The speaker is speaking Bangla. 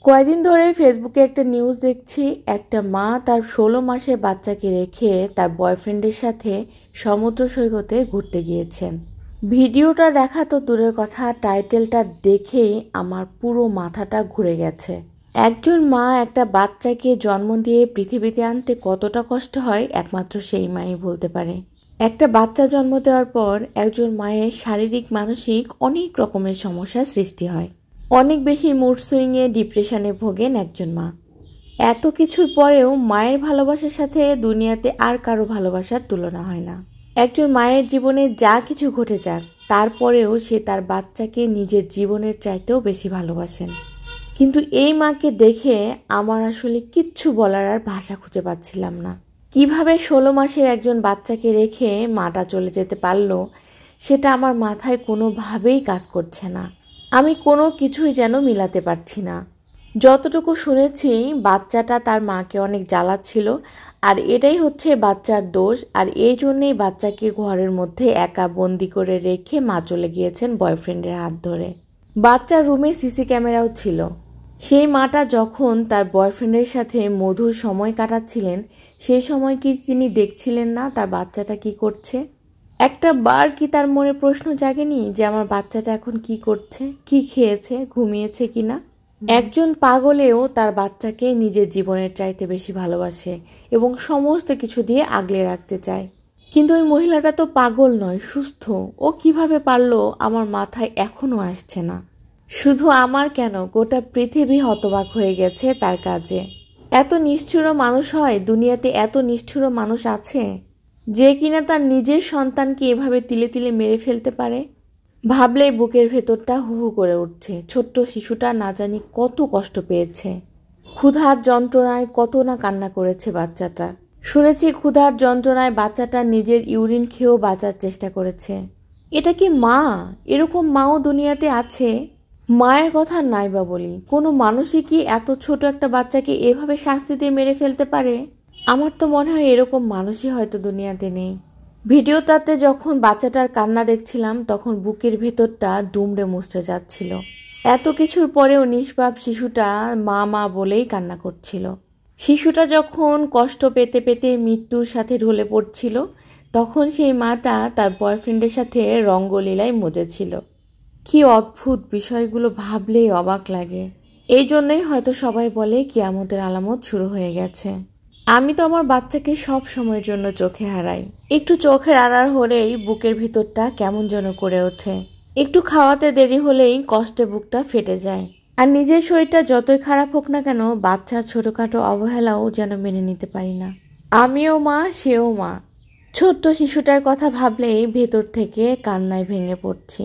কয়েকদিন ধরে ফেসবুকে একটা নিউজ দেখছি, একটা মা তার 16 মাসের বাচ্চাকে রেখে তার বয়ফ্রেন্ডের সাথে সমুদ্র সৈকতে ঘুরতে গিয়েছেন। ভিডিওটা দেখা তো দূরের কথা, টাইটেলটা দেখেই আমার পুরো মাথাটা ঘুরে গেছে। একজন মা একটা বাচ্চাকে জন্ম দিয়ে পৃথিবীতে আনতে কতটা কষ্ট হয় একমাত্র সেই মাই বলতে পারে। একটা বাচ্চা জন্ম দেওয়ার পর একজন মায়ের শারীরিক মানসিক অনেক রকমের সমস্যার সৃষ্টি হয়। অনেক বেশি মুড সুইংয়ে ডিপ্রেশনে ভোগেন একজন মা। এত কিছুর পরেও মায়ের ভালোবাসার সাথে দুনিয়াতে আর কারো ভালোবাসার তুলনা হয় না। একজন মায়ের জীবনে যা কিছু ঘটে যাক, তারপরেও সে তার বাচ্চাকে নিজের জীবনের চাইতেও বেশি ভালোবাসেন। কিন্তু এই মাকে দেখে আমার আসলে কিচ্ছু বলার আর ভাষা খুঁজে পাচ্ছিলাম না। কিভাবে 16 মাসের একজন বাচ্চাকে রেখে মাটা চলে যেতে পারলো, সেটা আমার মাথায় কোনোভাবেই কাজ করছে না। আমি কোনো কিছুই যেন মিলাতে পারছি না। যতটুকু শুনেছি, বাচ্চাটা তার মাকে অনেক জ্বালাচ্ছিল, আর এটাই হচ্ছে বাচ্চার দোষ। আর এই জন্যেই বাচ্চাকে ঘরের মধ্যে একা বন্দি করে রেখে মা চলে গিয়েছেন বয়ফ্রেন্ডের হাত ধরে। বাচ্চার রুমে সিসি ক্যামেরাও ছিল। সেই মাটা যখন তার বয়ফ্রেন্ডের সাথে মধুর সময় কাটাচ্ছিলেন, সেই সময় কি তিনি দেখছিলেন না তার বাচ্চাটা কি করছে? একটা বার কি তার মনে প্রশ্ন জাগেনি যে আমার বাচ্চাটা এখন কি করছে, কি খেয়েছে, ঘুমিয়েছে কিনা? একজন পাগলেও তার বাচ্চাকে নিজের জীবনের চাইতে বেশি ভালোবাসে এবং সমস্ত কিছু দিয়ে আগলে রাখতে চায়। কিন্তু ওই মহিলাটা তো পাগল নয়, সুস্থ। ও কিভাবে পারলো আমার মাথায় এখনো আসছে না। শুধু আমার কেন, গোটা পৃথিবী হতবাক হয়ে গেছে তার কাজে। এত নিষ্ঠুর মানুষ হয় দুনিয়াতে, এত নিষ্ঠুর মানুষ আছে যে কিনা তার নিজের সন্তানকে এভাবে তিলে তিলে মেরে ফেলতে পারে। ভাবলেই বুকের ভেতরটা হু হু করে উঠছে। ছোট্ট শিশুটা না জানি কত কষ্ট পেয়েছে। ক্ষুধার যন্ত্রণায় কত না কান্না করেছে বাচ্চাটা। শুনেছি ক্ষুধার যন্ত্রণায় বাচ্চাটা নিজের ইউরিন খেয়েও বাঁচার চেষ্টা করেছে। এটা কি মা? এরকম মাও দুনিয়াতে আছে? মায়ের কথা নাই বা বলি, কোনো মানুষই কি এত ছোট একটা বাচ্চাকে এভাবে শাস্তি দিয়ে মেরে ফেলতে পারে? আমার তো মনে হয় এরকম মানুষই হয়তো দুনিয়াতে নেই। ভিডিওটাতে যখন বাচ্চাটার কান্না দেখছিলাম, তখন বুকের ভেতরটা দুমড়ে মুচড়ে যাচ্ছিল। এত কিছুর পরেও নিষ্পাপ শিশুটা মা মা বলেই কান্না করছিল। শিশুটা যখন কষ্ট পেতে পেতে মৃত্যুর সাথে ঢলে পড়ছিল, তখন সেই মাটা তার বয়ফ্রেন্ডের সাথে রঙ্গলীলায় মজেছিল। কি অদ্ভুত বিষয়গুলো ভাবলেই অবাক লাগে। এই জন্যই হয়তো সবাই বলে কিয়ামতের আলামত শুরু হয়ে গেছে। আমি তো আমার বাচ্চাকে সব সময়ের জন্য চোখে হারাই। একটু চোখের আড়াল হলেই বুকের ভিতরটা কেমন যেন করে ওঠে। একটু খাওয়াতে দেরি হলেই কষ্টে বুকটা ফেটে যায়। আর নিজের শরীরটা যতই খারাপ হোক না কেন, বাচ্চার ছোটখাটো অবহেলাও যেন মেনে নিতে পারি না। আমিও মা, সেও মা। ছোট্ট শিশুটার কথা ভাবলেই ভেতর থেকে কান্নায় ভেঙে পড়ছি।